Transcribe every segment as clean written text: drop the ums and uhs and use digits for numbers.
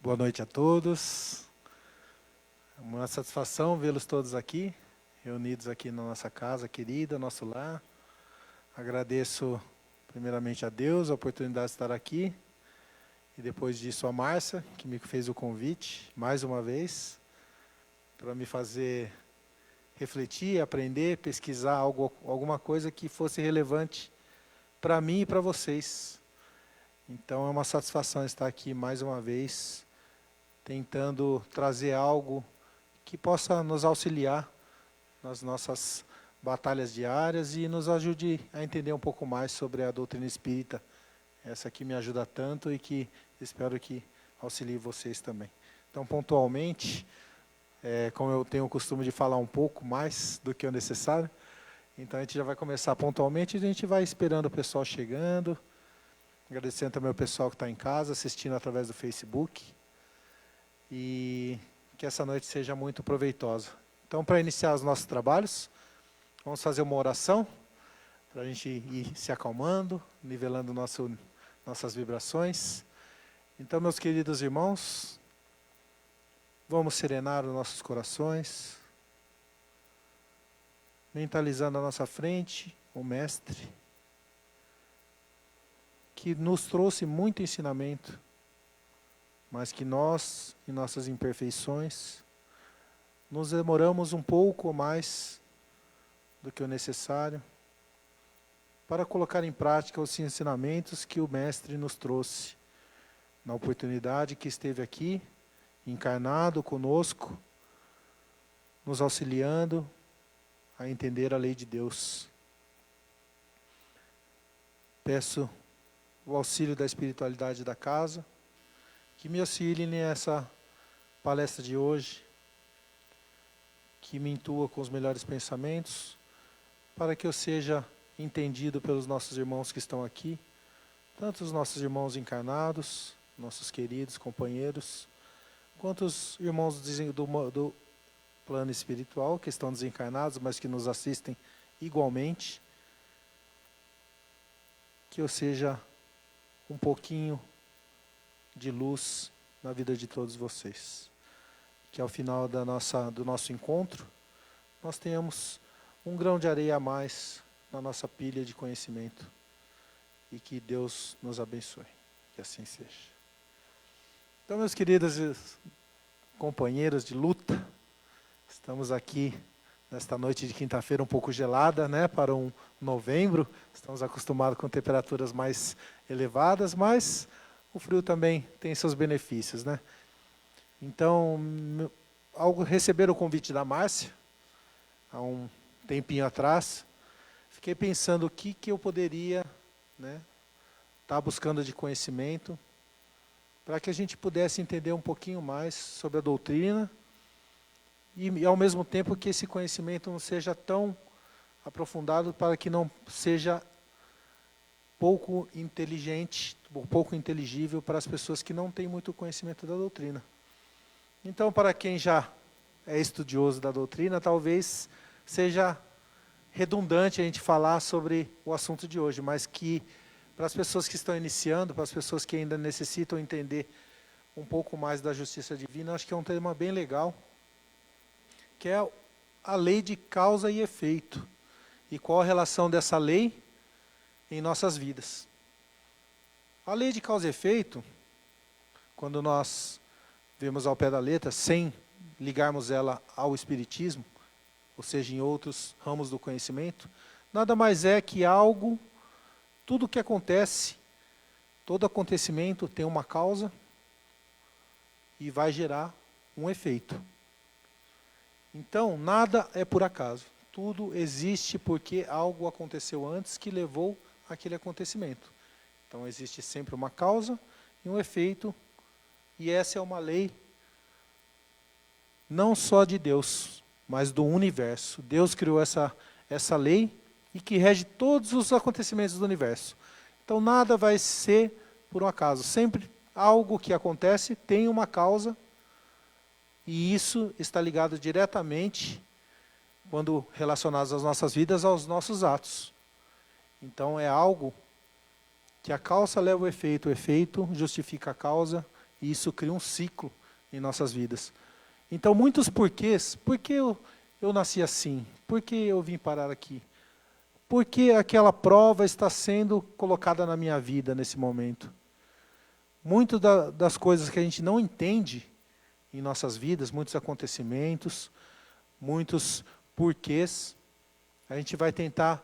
Boa noite a todos. É uma satisfação vê-los todos aqui, reunidos aqui na nossa casa querida, nosso lar. Agradeço primeiramente a Deus a oportunidade de estar aqui e depois disso a Márcia, que me fez o convite mais uma vez para me fazer refletir, aprender, pesquisar alguma coisa que fosse relevante para mim e para vocês. Então é uma satisfação estar aqui mais uma vez, tentando trazer algo que possa nos auxiliar nas nossas batalhas diárias e nos ajude a entender um pouco mais sobre a doutrina espírita. Essa que me ajuda tanto e que espero que auxilie vocês também. Então, pontualmente, como eu tenho o costume de falar um pouco mais do que o necessário, então a gente já vai começar pontualmente e a gente vai esperando o pessoal chegando. Agradecendo também ao pessoal que está em casa, assistindo através do Facebook. E que essa noite seja muito proveitosa. Então, para iniciar os nossos trabalhos, vamos fazer uma oração, para a gente ir se acalmando, nivelando nossas vibrações. Então, meus queridos irmãos, vamos serenar os nossos corações, mentalizando à nossa frente o Mestre, que nos trouxe muito ensinamento, mas que nós, em nossas imperfeições, nos demoramos um pouco mais do que o necessário para colocar em prática os ensinamentos que o Mestre nos trouxe, na oportunidade que esteve aqui, encarnado conosco, nos auxiliando a entender a lei de Deus. Peço o auxílio da espiritualidade da casa, que me auxilie nessa palestra de hoje, que me intua com os melhores pensamentos, para que eu seja entendido pelos nossos irmãos que estão aqui, tanto os nossos irmãos encarnados, nossos queridos companheiros, quanto os irmãos do plano espiritual, que estão desencarnados, mas que nos assistem igualmente, que eu seja um pouquinho de luz na vida de todos vocês. Que ao final do nosso encontro, nós tenhamos um grão de areia a mais na nossa pilha de conhecimento. E que Deus nos abençoe. Que assim seja. Então, meus queridos companheiros de luta, estamos aqui nesta noite de quinta-feira um pouco gelada, né, para um novembro. Estamos acostumados com temperaturas mais elevadas, mas o frio também tem seus benefícios, né? Então, ao receber o convite da Márcia, há um tempinho atrás, fiquei pensando o que eu poderia, né, estar buscando de conhecimento, para que a gente pudesse entender um pouquinho mais sobre a doutrina, e ao mesmo tempo que esse conhecimento não seja tão aprofundado, para que não seja pouco inteligente, ou pouco inteligível para as pessoas que não têm muito conhecimento da doutrina. Então, para quem já é estudioso da doutrina, talvez seja redundante a gente falar sobre o assunto de hoje, mas que para as pessoas que estão iniciando, para as pessoas que ainda necessitam entender um pouco mais da justiça divina, acho que é um tema bem legal, que é a lei de causa e efeito. E qual a relação dessa lei em nossas vidas. A lei de causa e efeito, quando nós vemos ao pé da letra, sem ligarmos ela ao espiritismo, ou seja, em outros ramos do conhecimento, nada mais é que algo, tudo que acontece, todo acontecimento tem uma causa e vai gerar um efeito. Então, nada é por acaso. Tudo existe porque algo aconteceu antes que levou àquele acontecimento. Então, existe sempre uma causa e um efeito, e essa é uma lei não só de Deus, mas do universo. Deus criou essa lei e que rege todos os acontecimentos do universo. Então, nada vai ser por um acaso. Sempre algo que acontece tem uma causa, e isso está ligado diretamente, quando relacionados às nossas vidas, aos nossos atos. Então, é algo que a causa leva o efeito justifica a causa, E isso cria um ciclo em nossas vidas. Então, muitos porquês. Por que eu nasci assim? Por que eu vim parar aqui? Por que aquela prova está sendo colocada na minha vida nesse momento? Muitas das coisas que a gente não entende em nossas vidas, muitos acontecimentos, muitos porquês, a gente vai tentar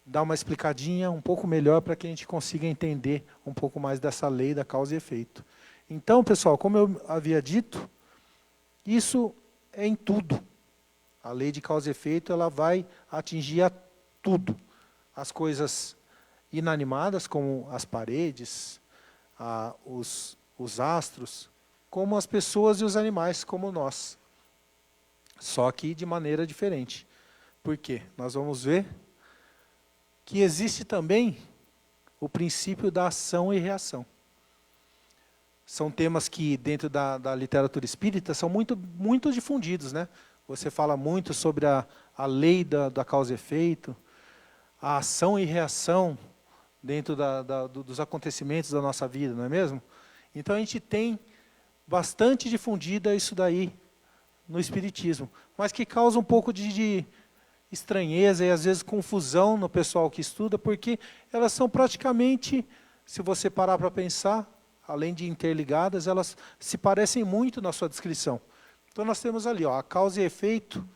dar uma explicadinha um pouco melhor para que a gente consiga entender um pouco mais dessa lei da causa e efeito. Então, pessoal, como eu havia dito, isso é em tudo. A lei de causa e efeito, ela vai atingir a tudo. As coisas inanimadas, como as paredes, os astros, como as pessoas e os animais, como nós. Só que de maneira diferente. Por quê? Nós vamos ver que existe também o princípio da ação e reação. São temas que, dentro da literatura espírita, são muito difundidos, né? Você fala muito sobre a lei da causa e efeito, a ação e reação dentro dos acontecimentos da nossa vida, não é mesmo? Então a gente tem bastante difundida isso daí no Espiritismo, mas que causa um pouco de estranheza e às vezes confusão no pessoal que estuda, porque elas são praticamente, se você parar para pensar, além de interligadas, elas se parecem muito na sua descrição. Então nós temos ali, ó, a causa e efeito,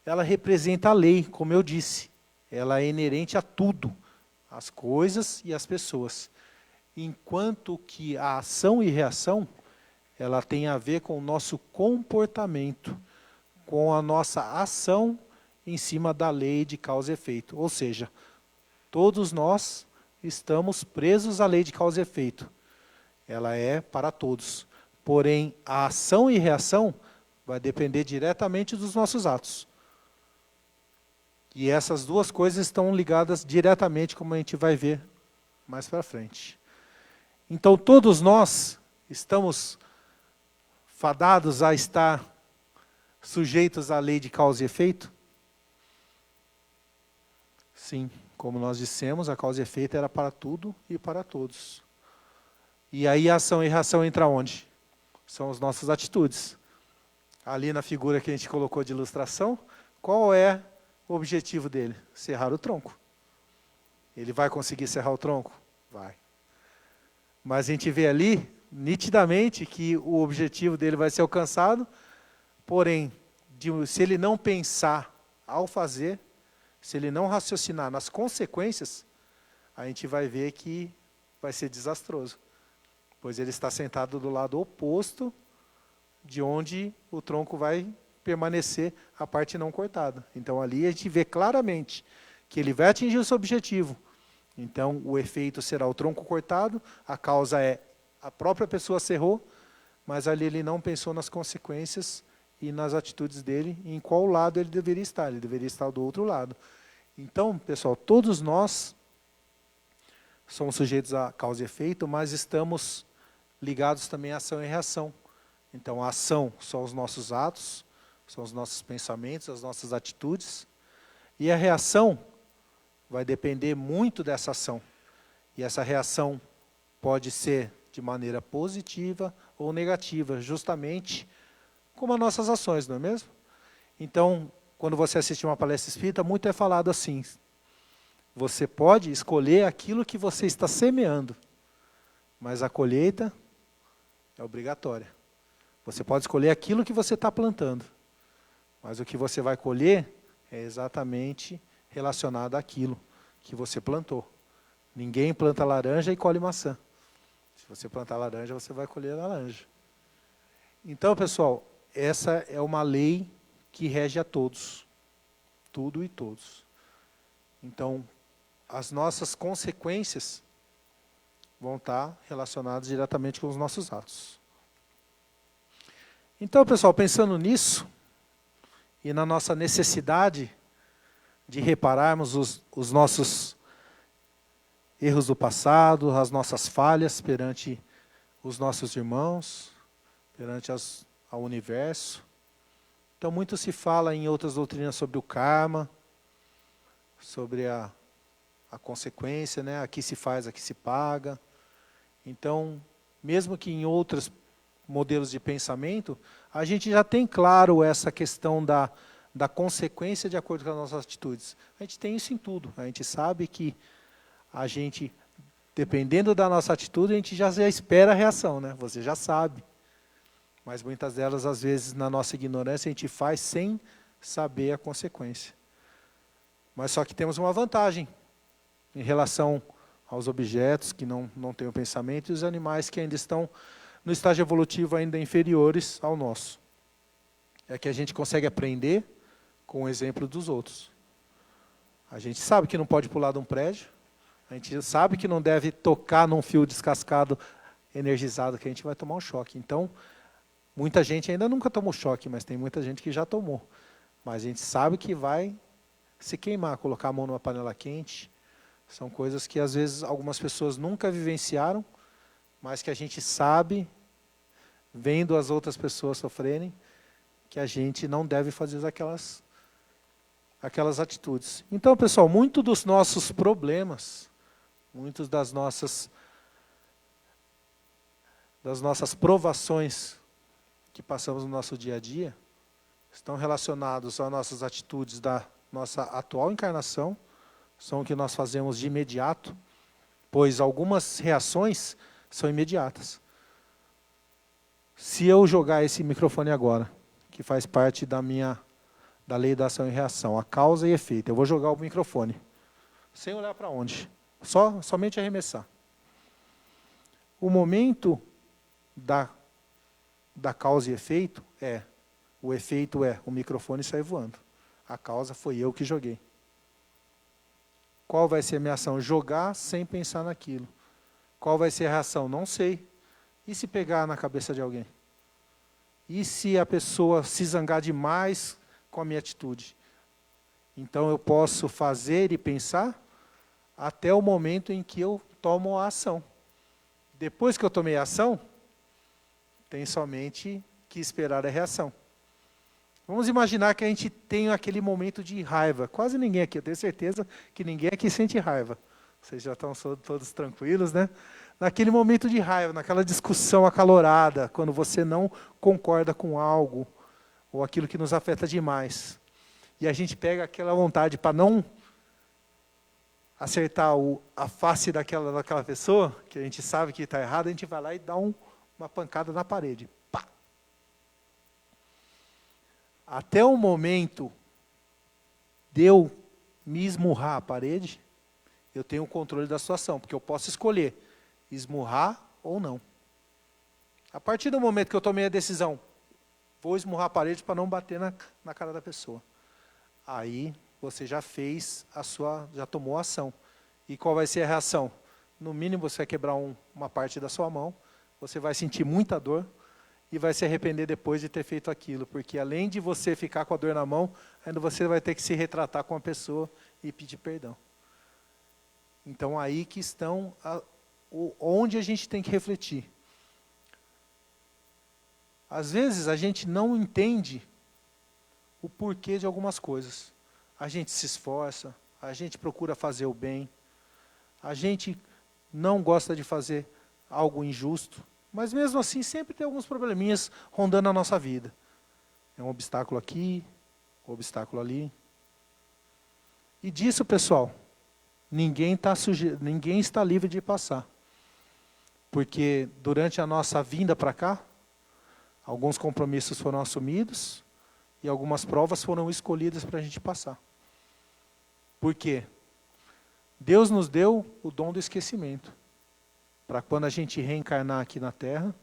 ela representa a lei, como eu disse. Ela é inerente a tudo, as coisas e as pessoas. Enquanto que a ação e reação, ela tem a ver com o nosso comportamento, com a nossa ação em cima da lei de causa e efeito. Ou seja, todos nós estamos presos à lei de causa e efeito. Ela é para todos. Porém, a ação e reação vai depender diretamente dos nossos atos. E essas duas coisas estão ligadas diretamente, como a gente vai ver mais para frente. Então, todos nós estamos fadados a estar sujeitos à lei de causa e efeito? Sim, como nós dissemos, a causa e efeito era para tudo e para todos. E aí a ação e reação entra onde? São as nossas atitudes. Ali na figura que a gente colocou de ilustração, qual é o objetivo dele? Serrar o tronco. Ele vai conseguir serrar o tronco? Vai. Mas a gente vê ali, nitidamente, que o objetivo dele vai ser alcançado, porém, se ele não pensar ao fazer, se ele não raciocinar nas consequências, a gente vai ver que vai ser desastroso. Pois ele está sentado do lado oposto de onde o tronco vai permanecer a parte não cortada. Então ali a gente vê claramente que ele vai atingir o seu objetivo. Então o efeito será o tronco cortado, a causa é a própria pessoa serrou, mas ali ele não pensou nas consequências e nas atitudes dele, em qual lado ele deveria estar. Ele deveria estar do outro lado. Então, pessoal, todos nós somos sujeitos a causa e efeito, mas estamos ligados também à ação e reação. Então, a ação são os nossos atos, são os nossos pensamentos, as nossas atitudes. E a reação vai depender muito dessa ação. E essa reação pode ser de maneira positiva ou negativa, justamente como as nossas ações, não é mesmo? Então, quando você assiste uma palestra espírita, muito é falado assim: você pode escolher aquilo que você está semeando, mas a colheita é obrigatória. Você pode escolher aquilo que você está plantando, mas o que você vai colher é exatamente relacionado àquilo que você plantou. Ninguém planta laranja e colhe maçã. Se você plantar laranja, você vai colher laranja. Então, pessoal, essa é uma lei que rege a todos, tudo e todos. Então, as nossas consequências vão estar relacionadas diretamente com os nossos atos. Então, pessoal, pensando nisso, e na nossa necessidade de repararmos os nossos erros do passado, as nossas falhas perante os nossos irmãos, perante ao universo. Então, muito se fala em outras doutrinas sobre o karma, sobre a consequência, né? Aqui se faz, aqui se paga. Então, mesmo que em outros modelos de pensamento, a gente já tem claro essa questão da consequência de acordo com as nossas atitudes. A gente tem isso em tudo. A gente sabe que a gente, dependendo da nossa atitude, a gente já espera a reação, né? Você já sabe. Mas muitas delas, às vezes, na nossa ignorância, a gente faz sem saber a consequência. Mas só que temos uma vantagem em relação aos objetos que não têm o pensamento e os animais que ainda estão no estágio evolutivo ainda inferiores ao nosso. É que a gente consegue aprender com o exemplo dos outros. A gente sabe que não pode pular de um prédio, a gente sabe que não deve tocar num fio descascado, energizado, que a gente vai tomar um choque. Então, muita gente ainda nunca tomou choque, mas tem muita gente que já tomou. Mas a gente sabe que vai se queimar, colocar a mão numa panela quente. São coisas que, às vezes, algumas pessoas nunca vivenciaram, mas que a gente sabe, vendo as outras pessoas sofrerem, que a gente não deve fazer aquelas atitudes. Então, pessoal, muito dos nossos problemas, muitas das nossas provações que passamos no nosso dia a dia, estão relacionados às nossas atitudes da nossa atual encarnação, são o que nós fazemos de imediato, pois algumas reações são imediatas. Se eu jogar esse microfone agora, que faz parte da lei da ação e reação, a causa e efeito, eu vou jogar o microfone, sem olhar para onde, somente arremessar. O momento da causa e efeito o efeito é o microfone sair voando. A causa foi eu que joguei. Qual vai ser a minha ação? Jogar sem pensar naquilo. Qual vai ser a reação? Não sei. E se pegar na cabeça de alguém? E se a pessoa se zangar demais com a minha atitude? Então eu posso fazer e pensar até o momento em que eu tomo a ação. Depois que eu tomei a ação, tem somente que esperar a reação. Vamos imaginar que a gente tem aquele momento de raiva. Quase ninguém aqui, eu tenho certeza que ninguém aqui sente raiva. Vocês já estão todos tranquilos, né? Naquele momento de raiva, naquela discussão acalorada, quando você não concorda com algo, ou aquilo que nos afeta demais. E a gente pega aquela vontade para não acertar a face daquela pessoa, que a gente sabe que está errado, a gente vai lá e dá uma pancada na parede. Pá! Até o momento de eu me esmurrar a parede, eu tenho o controle da situação, porque eu posso escolher esmurrar ou não. A partir do momento que eu tomei a decisão, vou esmurrar a parede para não bater na cara da pessoa. Aí você já fez já tomou a ação. E qual vai ser a reação? No mínimo você vai quebrar uma parte da sua mão, você vai sentir muita dor e vai se arrepender depois de ter feito aquilo, porque além de você ficar com a dor na mão, ainda você vai ter que se retratar com a pessoa e pedir perdão. Então aí que estão onde a gente tem que refletir. Às vezes a gente não entende o porquê de algumas coisas. A gente se esforça, a gente procura fazer o bem, a gente não gosta de fazer algo injusto, mas mesmo assim sempre tem alguns probleminhas rondando a nossa vida. É um obstáculo aqui, um obstáculo ali. E disso, pessoal, ninguém está livre de passar. Porque durante a nossa vinda para cá, alguns compromissos foram assumidos e algumas provas foram escolhidas para a gente passar. Por quê? Deus nos deu o dom do esquecimento. Para quando a gente reencarnar aqui na Terra,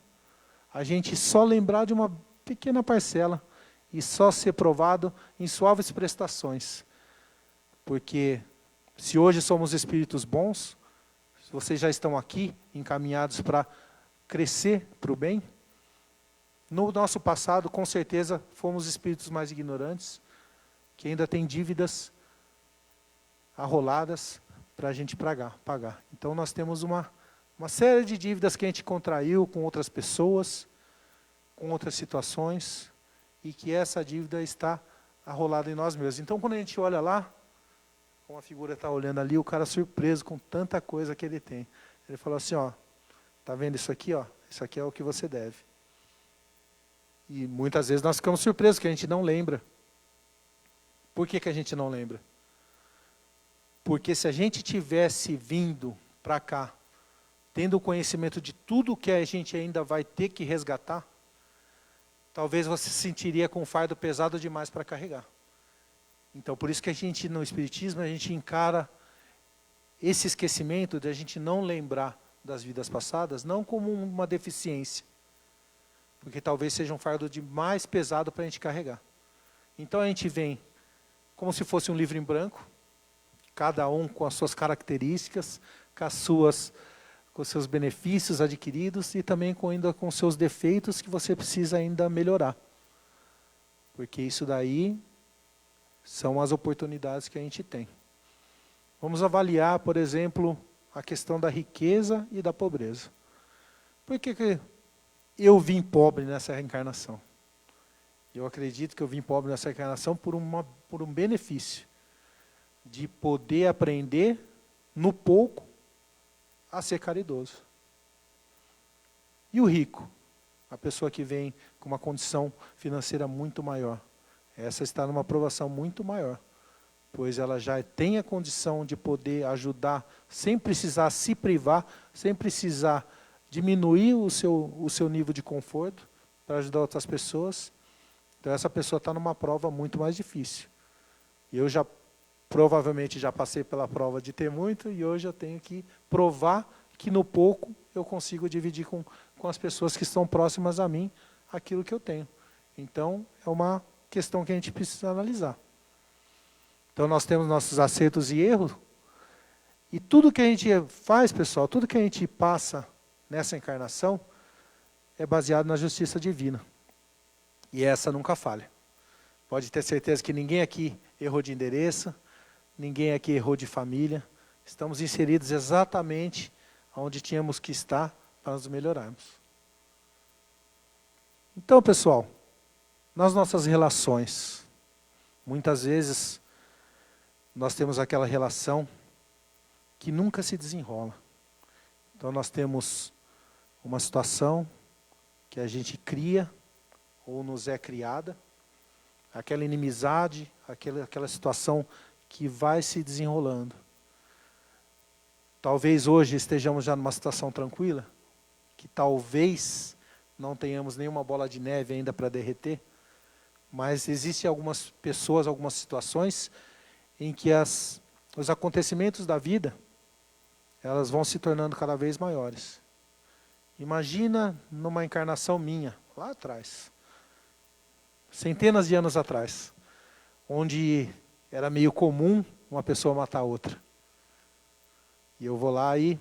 a gente só lembrar de uma pequena parcela e só ser provado em suaves prestações. Porque se hoje somos espíritos bons, se vocês já estão aqui encaminhados para crescer para o bem, no nosso passado, com certeza, fomos espíritos mais ignorantes, que ainda têm dívidas arroladas para a gente pagar. Então nós temos uma série de dívidas que a gente contraiu com outras pessoas, com outras situações, e que essa dívida está arrolada em nós mesmos. Então quando a gente olha lá, como a figura está olhando ali, o cara surpreso com tanta coisa que ele tem. Ele falou assim, está Está vendo isso aqui? Ó? Isso aqui é o que você deve. E muitas vezes nós ficamos surpresos que a gente não lembra. Por que a gente não lembra? Porque se a gente tivesse vindo para cá, tendo conhecimento de tudo que a gente ainda vai ter que resgatar, talvez você se sentiria com um fardo pesado demais para carregar. Então, por isso que a gente, no Espiritismo, a gente encara esse esquecimento de a gente não lembrar das vidas passadas, não como uma deficiência, porque talvez seja um fardo mais pesado para a gente carregar. Então, a gente vem como se fosse um livro em branco, cada um com as suas características, com os seus benefícios adquiridos e também ainda com seus defeitos que você precisa ainda melhorar. Porque isso daí são as oportunidades que a gente tem. Vamos avaliar, por exemplo, a questão da riqueza e da pobreza. Por que eu vim pobre nessa reencarnação? Eu acredito que eu vim pobre nessa reencarnação por um benefício de poder aprender no pouco a ser caridoso. E o rico? A pessoa que vem com uma condição financeira muito maior. Essa está numa aprovação muito maior, pois ela já tem a condição de poder ajudar, sem precisar se privar, sem precisar diminuir o seu nível de conforto, para ajudar outras pessoas. Então essa pessoa está numa prova muito mais difícil. Eu provavelmente já passei pela prova de ter muito, e hoje eu tenho que provar que no pouco eu consigo dividir com as pessoas que estão próximas a mim aquilo que eu tenho. Então, é uma questão que a gente precisa analisar. Então, nós temos nossos acertos e erros, e tudo que a gente faz, pessoal, tudo que a gente passa nessa encarnação, é baseado na justiça divina. E essa nunca falha. Pode ter certeza que ninguém aqui errou de endereço, ninguém aqui errou de família. Estamos inseridos exatamente onde tínhamos que estar para nos melhorarmos. Então, pessoal, nas nossas relações, muitas vezes nós temos aquela relação que nunca se desenrola. Então, nós temos uma situação que a gente cria ou nos é criada, aquela inimizade, aquela situação que vai se desenrolando. Talvez hoje estejamos já numa situação tranquila, que talvez não tenhamos nenhuma bola de neve ainda para derreter, mas existem algumas pessoas, algumas situações em que os acontecimentos da vida, elas vão se tornando cada vez maiores. Imagina numa encarnação minha, lá atrás, centenas de anos atrás, onde era meio comum uma pessoa matar a outra. E eu vou lá e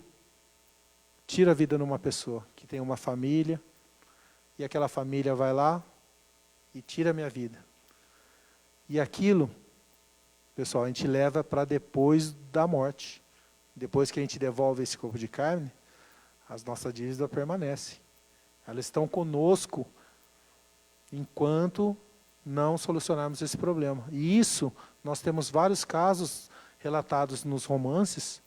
tiro a vida de uma pessoa que tem uma família, e aquela família vai lá e tira a minha vida. E aquilo, pessoal, a gente leva para depois da morte. Depois que a gente devolve esse corpo de carne, as nossas dívidas permanecem. Elas estão conosco enquanto não solucionarmos esse problema. E isso, nós temos vários casos relatados nos romances,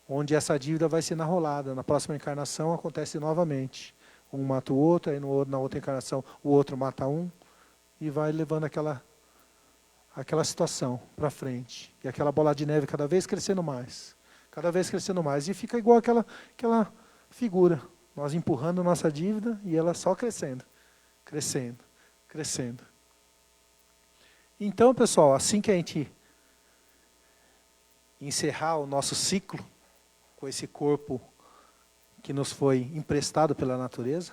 onde essa dívida vai sendo arrolada. Na próxima encarnação acontece novamente. Um mata o outro, aí na outra encarnação o outro mata um, e vai levando aquela situação para frente. E aquela bola de neve cada vez crescendo mais. Cada vez crescendo mais. E fica igual aquela figura. Nós empurrando nossa dívida e ela só crescendo. Crescendo. Crescendo. Então, pessoal, assim que a gente encerrar o nosso ciclo, com esse corpo que nos foi emprestado pela natureza,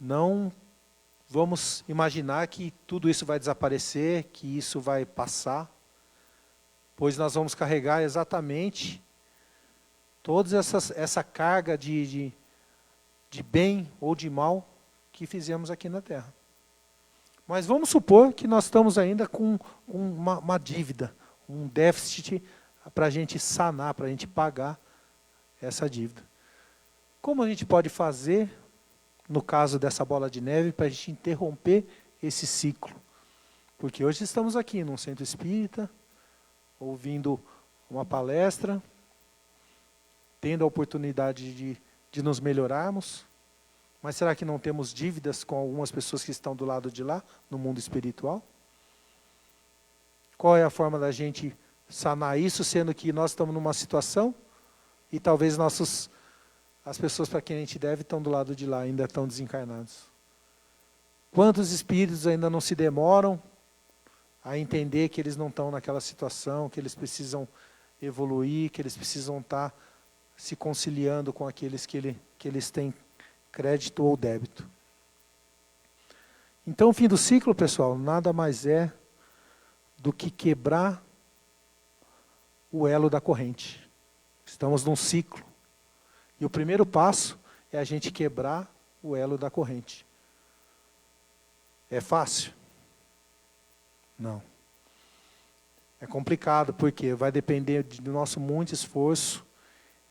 não vamos imaginar que tudo isso vai desaparecer, que isso vai passar, pois nós vamos carregar exatamente toda essa carga de bem ou de mal que fizemos aqui na Terra. Mas vamos supor que nós estamos ainda com uma dívida, um déficit para a gente sanar, para a gente pagar essa dívida. Como a gente pode fazer, no caso dessa bola de neve, para a gente interromper esse ciclo? Porque hoje estamos aqui num centro espírita, ouvindo uma palestra, tendo a oportunidade de de nos melhorarmos? Mas será que não temos dívidas com algumas pessoas que estão do lado de lá, no mundo espiritual? Qual é a forma da gente sanar isso, sendo que nós estamos numa situação e talvez as pessoas para quem a gente deve estão do lado de lá, ainda estão desencarnados? Quantos espíritos ainda não se demoram a entender que eles não estão naquela situação, que eles precisam evoluir, que eles precisam estar se conciliando com aqueles que eles têm crédito ou débito? Então, o fim do ciclo, pessoal, nada mais é do que quebrar o elo da corrente. Estamos num ciclo. E o primeiro passo é a gente quebrar o elo da corrente. É fácil? Não. É complicado, porque vai depender do nosso muito esforço.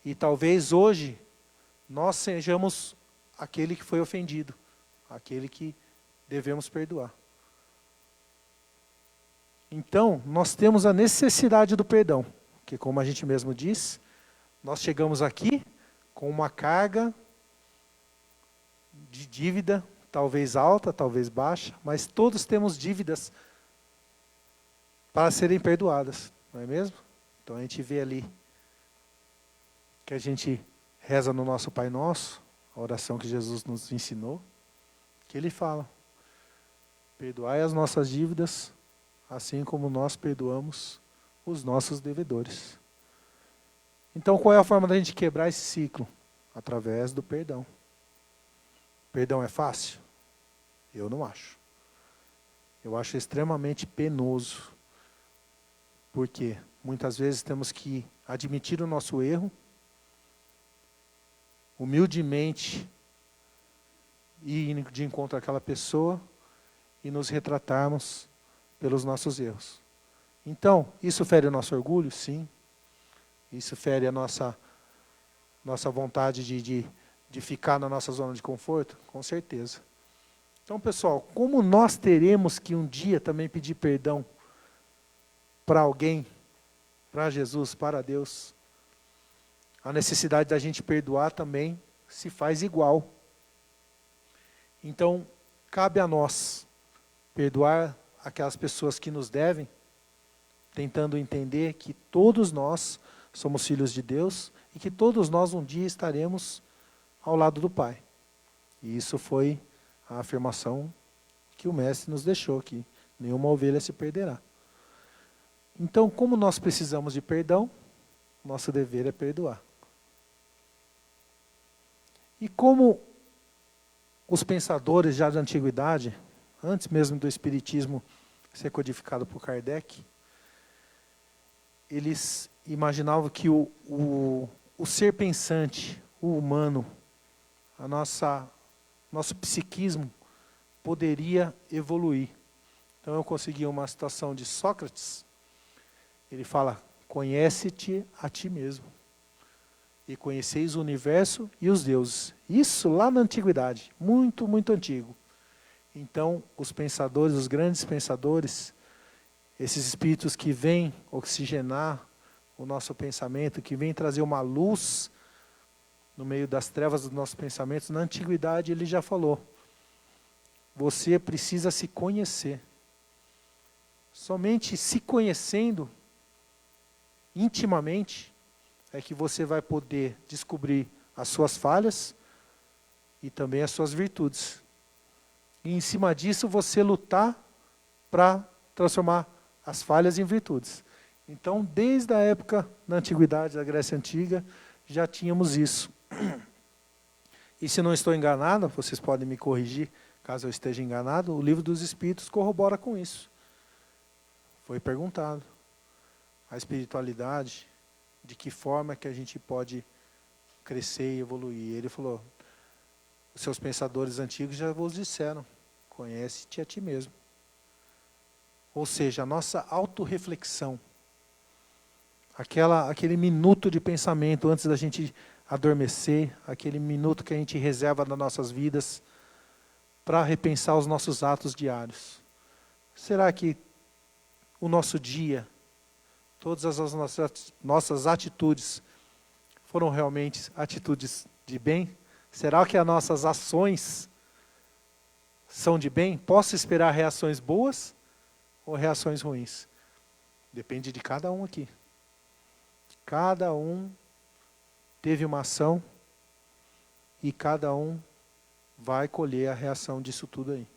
E talvez hoje nós sejamos aquele que foi ofendido, aquele que devemos perdoar. Então, nós temos a necessidade do perdão, porque como a gente mesmo diz, nós chegamos aqui com uma carga de dívida, talvez alta, talvez baixa, mas todos temos dívidas para serem perdoadas, não é mesmo? Então a gente vê ali que a gente reza no nosso Pai Nosso, a oração que Jesus nos ensinou, que ele fala: perdoai as nossas dívidas, assim como nós perdoamos os nossos devedores. Então, qual é a forma da gente quebrar esse ciclo? Através do perdão. Perdão é fácil? Eu não acho. Eu acho extremamente penoso. Porque muitas vezes temos que admitir o nosso erro, humildemente ir de encontro àquela pessoa e nos retratarmos pelos nossos erros. Então, isso fere o nosso orgulho? Sim. Isso fere a nossa vontade de ficar na nossa zona de conforto? Com certeza. Então, pessoal, como nós teremos que um dia também pedir perdão para alguém, para Jesus, para Deus, a necessidade da gente perdoar também se faz igual. Então, cabe a nós perdoar aquelas pessoas que nos devem, tentando entender que todos nós somos filhos de Deus e que todos nós um dia estaremos ao lado do Pai. E isso foi a afirmação que o Mestre nos deixou aqui: nenhuma ovelha se perderá. Então, como nós precisamos de perdão, nosso dever é perdoar. E como os pensadores já da antiguidade, antes mesmo do Espiritismo ser codificado por Kardec, eles imaginavam que o ser pensante, o humano, nosso psiquismo poderia evoluir. Então eu consegui uma citação de Sócrates. Ele fala: conhece-te a ti mesmo, e conheceis o universo e os deuses. Isso lá na antiguidade, muito, muito antigo. Então, os pensadores, os grandes pensadores, esses espíritos que vêm oxigenar o nosso pensamento, que vêm trazer uma luz no meio das trevas dos nossos pensamentos, na antiguidade ele já falou: você precisa se conhecer. Somente se conhecendo intimamente é que você vai poder descobrir as suas falhas e também as suas virtudes. E em cima disso você lutar para transformar as falhas em virtudes. Então, desde a época da antiguidade, da Grécia Antiga, já tínhamos isso. E se não estou enganado, vocês podem me corrigir caso eu esteja enganado, o Livro dos Espíritos corrobora com isso. Foi perguntado: a espiritualidade, de que forma que a gente pode crescer e evoluir? Ele falou: os seus pensadores antigos já vos disseram, conhece-te a ti mesmo. Ou seja, a nossa autorreflexão, aquele minuto de pensamento antes da gente adormecer, aquele minuto que a gente reserva nas nossas vidas para repensar os nossos atos diários. Será que o nosso dia, todas as nossas atitudes foram realmente atitudes de bem? Será que as nossas ações são de bem? Posso esperar reações boas ou reações ruins? Depende de cada um aqui. Cada um teve uma ação e cada um vai colher a reação disso tudo aí.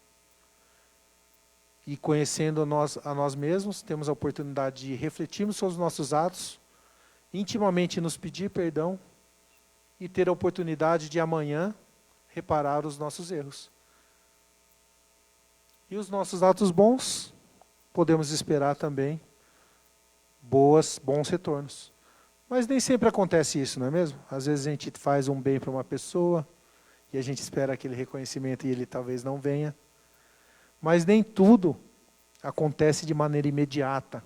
E conhecendo a nós mesmos, temos a oportunidade de refletirmos sobre os nossos atos, intimamente nos pedir perdão e ter a oportunidade de amanhã reparar os nossos erros. E os nossos atos bons, podemos esperar também bons retornos. Mas nem sempre acontece isso, não é mesmo? Às vezes a gente faz um bem para uma pessoa e a gente espera aquele reconhecimento e ele talvez não venha. Mas nem tudo acontece de maneira imediata,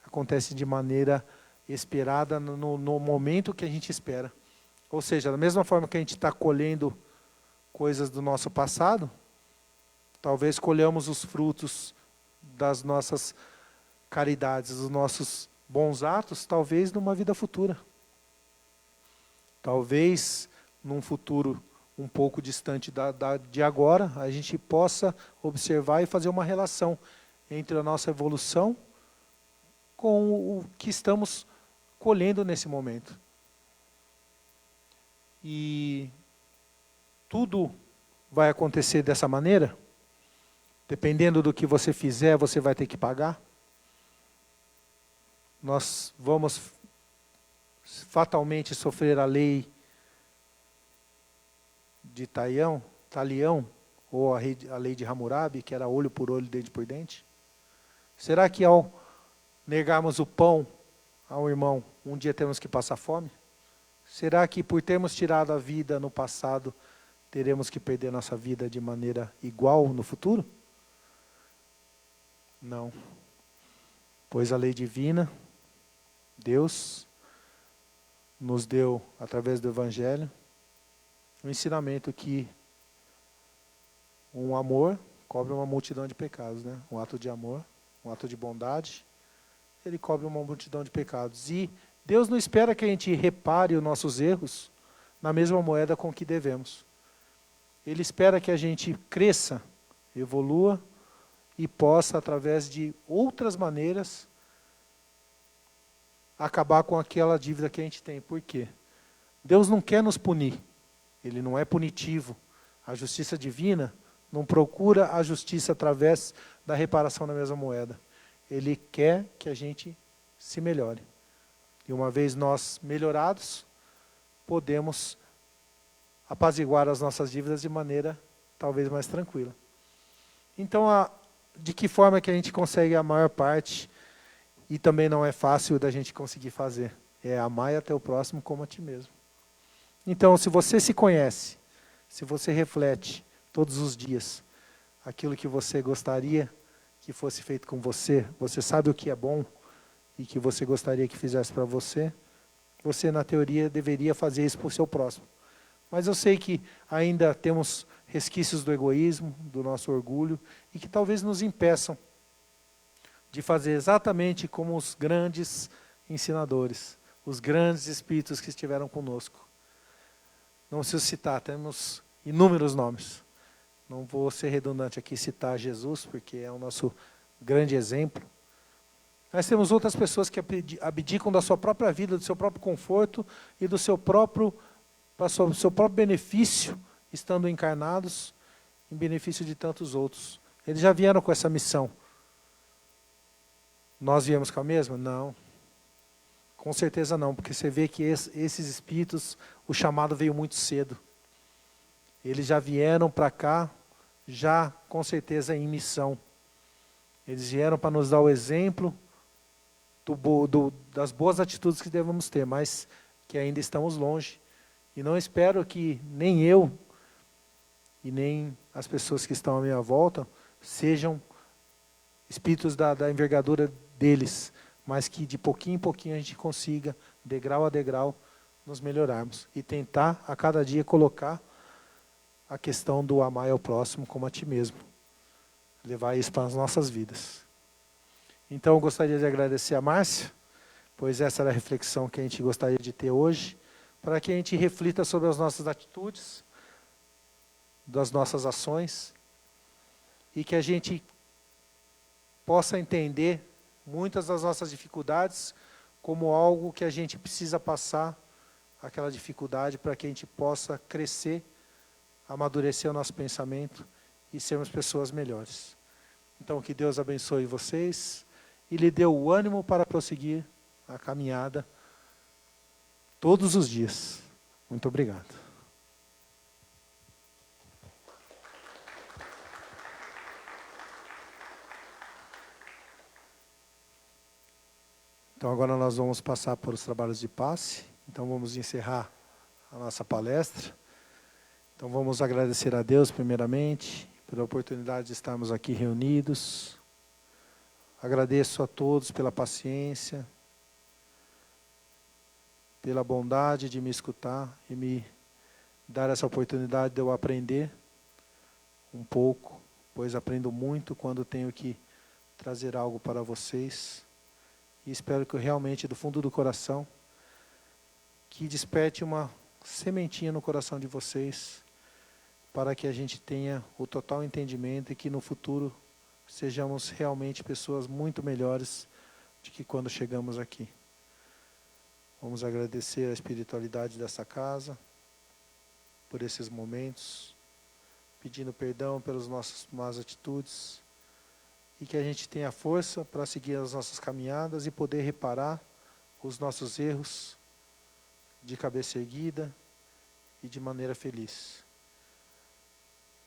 acontece de maneira esperada no momento que a gente espera. Ou seja, da mesma forma que a gente está colhendo coisas do nosso passado, talvez colhamos os frutos das nossas caridades, dos nossos bons atos, talvez numa vida futura. Talvez num futuro um pouco distante de agora, a gente possa observar e fazer uma relação entre a nossa evolução com o que estamos colhendo nesse momento. E tudo vai acontecer dessa maneira? Dependendo do que você fizer, você vai ter que pagar? Nós vamos fatalmente sofrer a lei de Talião, ou a lei de Hammurabi, que era olho por olho, dente por dente? Será que ao negarmos o pão ao irmão, um dia temos que passar fome? Será que por termos tirado a vida no passado, teremos que perder nossa vida de maneira igual no futuro? Não. Pois a lei divina, Deus, nos deu, através do Evangelho, um ensinamento que um amor cobre uma multidão de pecados, né? Um ato de amor, um ato de bondade, ele cobre uma multidão de pecados. E Deus não espera que a gente repare os nossos erros na mesma moeda com que devemos. Ele espera que a gente cresça, evolua e possa, através de outras maneiras, acabar com aquela dívida que a gente tem. Por quê? Deus não quer nos punir. Ele não é punitivo. A justiça divina não procura a justiça através da reparação da mesma moeda. Ele quer que a gente se melhore. E uma vez nós melhorados, podemos apaziguar as nossas dívidas de maneira talvez mais tranquila. Então, de que forma que a gente consegue a maior parte, e também não é fácil da gente conseguir fazer, é amar até o próximo como a ti mesmo. Então, se você se conhece, se você reflete todos os dias aquilo que você gostaria que fosse feito com você, você sabe o que é bom e que você gostaria que fizesse para você, você, na teoria, deveria fazer isso para o seu próximo. Mas eu sei que ainda temos resquícios do egoísmo, do nosso orgulho, e que talvez nos impeçam de fazer exatamente como os grandes ensinadores, os grandes espíritos que estiveram conosco. Não preciso citar, temos inúmeros nomes. Não vou ser redundante aqui citar Jesus, porque é o nosso grande exemplo. Nós temos outras pessoas que abdicam da sua própria vida, do seu próprio conforto e do seu próprio benefício, estando encarnados, em benefício de tantos outros. Eles já vieram com essa missão. Nós viemos com a mesma? Não. Com certeza não, porque você vê que esses espíritos, o chamado veio muito cedo. Eles já vieram para cá, já com certeza em missão. Eles vieram para nos dar o exemplo das boas atitudes que devemos ter, mas que ainda estamos longe. E não espero que nem eu e nem as pessoas que estão à minha volta sejam espíritos da envergadura deles, mas que de pouquinho em pouquinho a gente consiga, degrau a degrau, nos melhorarmos. E tentar a cada dia colocar a questão do amar ao próximo como a ti mesmo. Levar isso para as nossas vidas. Então eu gostaria de agradecer a Márcia, pois essa era a reflexão que a gente gostaria de ter hoje, para que a gente reflita sobre as nossas atitudes, das nossas ações, e que a gente possa entender muitas das nossas dificuldades como algo que a gente precisa passar aquela dificuldade para que a gente possa crescer, amadurecer o nosso pensamento e sermos pessoas melhores. Então, que Deus abençoe vocês e lhe dê o ânimo para prosseguir a caminhada todos os dias. Muito obrigado. Então, agora nós vamos passar para os trabalhos de passe. Então, vamos encerrar a nossa palestra. Então, vamos agradecer a Deus, primeiramente, pela oportunidade de estarmos aqui reunidos. Agradeço a todos pela paciência, pela bondade de me escutar e me dar essa oportunidade de eu aprender um pouco, pois aprendo muito quando tenho que trazer algo para vocês. E espero que realmente, do fundo do coração, que desperte uma sementinha no coração de vocês, para que a gente tenha o total entendimento e que no futuro sejamos realmente pessoas muito melhores do que quando chegamos aqui. Vamos agradecer a espiritualidade dessa casa, por esses momentos, pedindo perdão pelas nossas más atitudes, e que a gente tenha força para seguir as nossas caminhadas e poder reparar os nossos erros de cabeça erguida e de maneira feliz.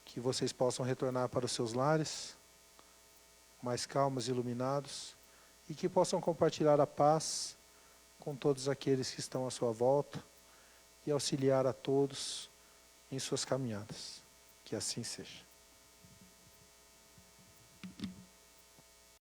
Que vocês possam retornar para os seus lares, mais calmos e iluminados, e que possam compartilhar a paz com todos aqueles que estão à sua volta e auxiliar a todos em suas caminhadas. Que assim seja.